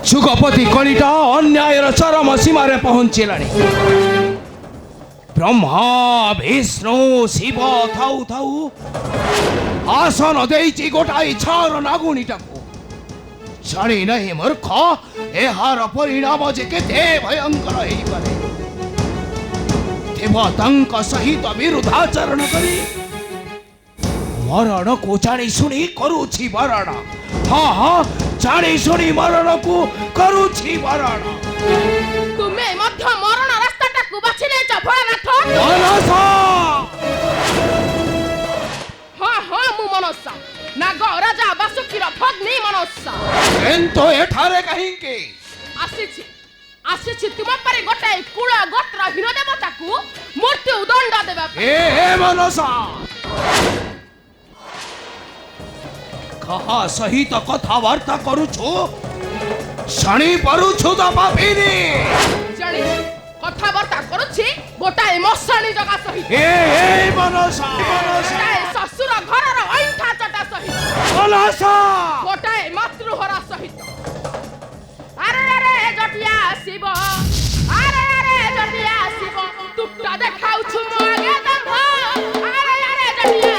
ଯୁଗପତି କଳିଟା ଅନ୍ୟାୟର ଚରମ ସୀମାରେ ପହଞ୍ଚିଲାଣି। ବ୍ରହ୍ମା ବିଷ୍ଣୁ ଶିବ ଥାଉ ଥାଉ ଆସନ ଦେଇଛି ଗୋଟାଏ ଛାର ନାଗୁଣୀଟାକୁ। ଜାଣି ନାହିଁ ମୂର୍ଖ, ଏହାର ପରିଣାମ ଯେ କେତେ ଭୟଙ୍କର ହେଇପାରେ। ଦେବତାଙ୍କ ସହିତ ବିରୁଦ୍ଧାଚରଣ କରି ମରଣକୁ ଜାଣି ଶୁଣି କରୁଛି ବରଣ। ହଁ, ଜାଣି ଶୁଣି ମରଣକୁ କରୁଛି ବରଣ। ତୁମେ ମଧ୍ୟ ମରଣ ରାସ୍ତାଟାକୁ ବାଛି ନେଇଛ ଭୋଳାନାଥ। ହଁ, ମୁଁ ମନସା, ନାଗ ରାଜା ବାସୁକୀର ଭଗ୍ନୀ ମନସା। କିନ୍ତୁ ଏଠାରେ କାହିଁକି ଆସିଛି ତୁମ ପରି ଗୋଟାଏ କୁଳ ଗୋତ୍ର ହୀନ ଦେବତାକୁ ମୃତ୍ୟୁ ଦଣ୍ଡ ଦେବା ପାଇଁ। ଏ ମନସା, କାହା ସହିତ କଥାବାର୍ତ୍ତା କରୁଛୁ? ଶୁଣି ପାରୁଛୁ ତ ପାପିନି? ଜାଣିଛି, କଥାବାର୍ତ୍ତା କରୁଛି ଗୋଟାଏ ମଶାଣୀ ଜଗା ସହିତ। ମନସା, ଗୋଟାଏ ଶ୍ୱଶୁର ଘରର ଅଇଁଠା ଚଟା ସହିତ। ମନସା, ଗୋଟାଏ ମାତୃହରା ସହିତ। ଆରେ ଜଟିଆ ଆସିବ, ଜଟିଆ ଆସିବ, ତୁଟା ଦେଖାଉଛୁ ମୋ ଆଗେ ଦମ୍ଭ। ଆରେ ଜଟିଆ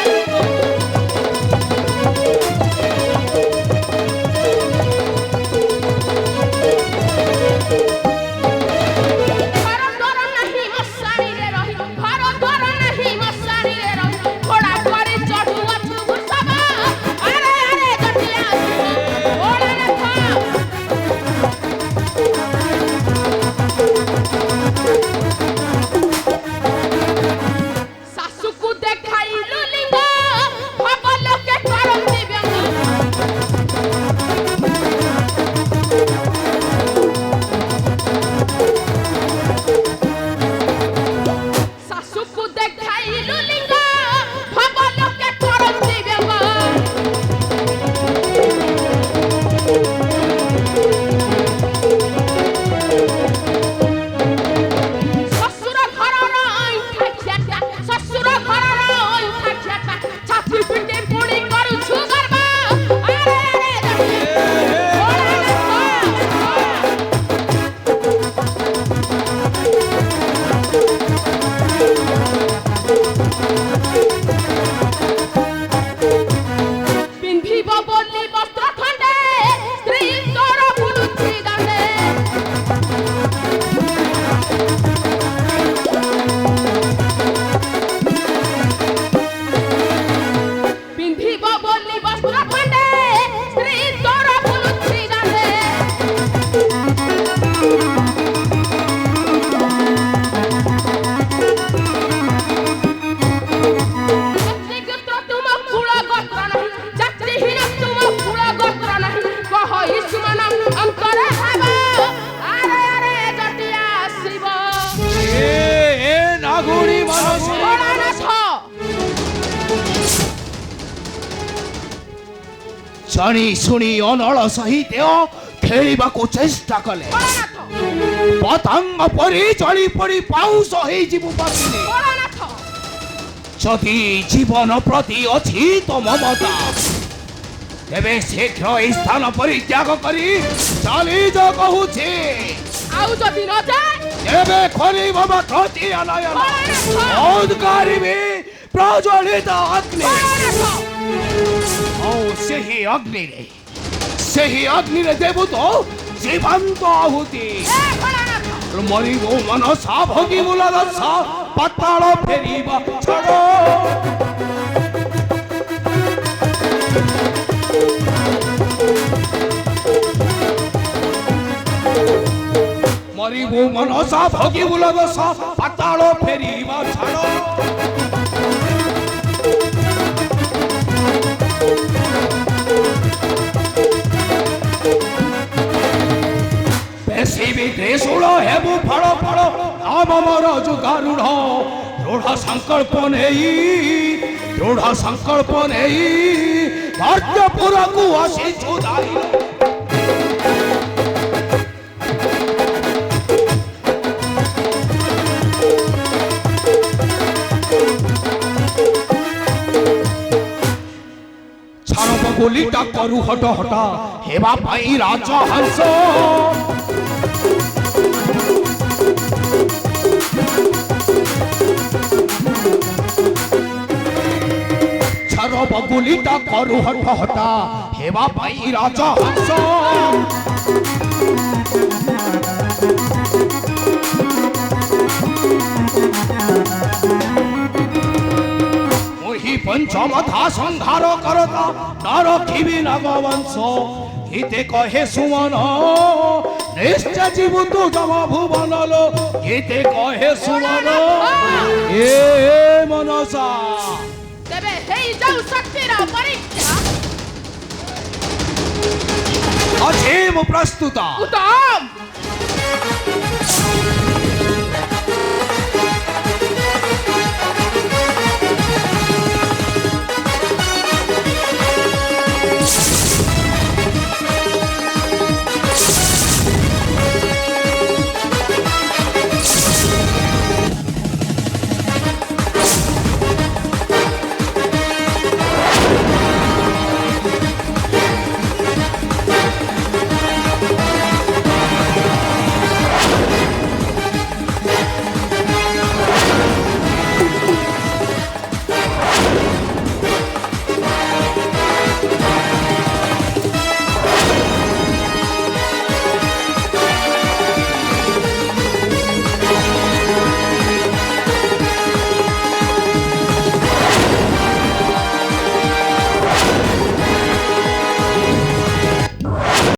ଜାଣି ଶୁଣି ଅନଳ ସହିତ ଖେଳିବାକୁ ଚେଷ୍ଟା କଲେ। ପତଙ୍ଗ ପରି ଜଳି ପଡ଼ି ପାଉଁଶ ହେଇଯିବୁ ପାପିନି। ଯଦି ଜୀବନ ପ୍ରତି ଅଛି ତ ମମତା, ତେବେ ଶୀଘ୍ର ଏହି ସ୍ଥାନ ପରିତ୍ୟାଗ କରି ଚାଲିଯ କହୁଛି। ଆଉ ଯଦି ନ ଯାଏ ତେବେ କରିବ ପ୍ରତି ଅନୟନ ଉଦ୍ଗାରିବି ପ୍ରଜ୍ୱଳିତ ଅଗ୍ନି। ଆଉ ସେହି ଅଗ୍ନିରେ ଦେବୁ ତ ଜୀବନ୍ତ ଆହୁତି। ମରିବୁ ମନସା, ଭୋଗିବୁ ଲାଲସା, ପାତାଳ ଫେରିବା ଛାଡ଼। ମରିବୁ ମନସା, ଭୋଗିବୁ ଲାଲସା, ପାତାଳ ଫେରିବା ଛାଡ଼। ତ୍ରିଶୂଳ ହେବୁ ଫଳ ଫଳ ନାମ ମୋର ଯୁଗାରୁଢ଼। ଦୃଢ଼ ସଂକଳ୍ପ ନେଇ ଭାଗ୍ୟପୁରକୁ ଆସିଛୁ ଦାଇ। ଛାଣ ଗୁଲିଟା କରୁ ହଟ ହଟା ହେବା ପାଇଁ ରାଜହଂସ ଛରବ ଗୁଲିଟା କରୁ ହଟ ହଟା ହେବା ପାଇଁ ରାଜହଂସ मुही पंचमथा संहार करता नरखिबी नागवंश गीते कहे सुमन निश्चय जीव तू जम भुवन लो गीते कहे सुमन ए मनसा ତେବେ ହେଇଯାଉ ଶକ୍ତିର ପରୀକ୍ଷା अच्छे मु प्रस्तुत ଉତ୍ତମ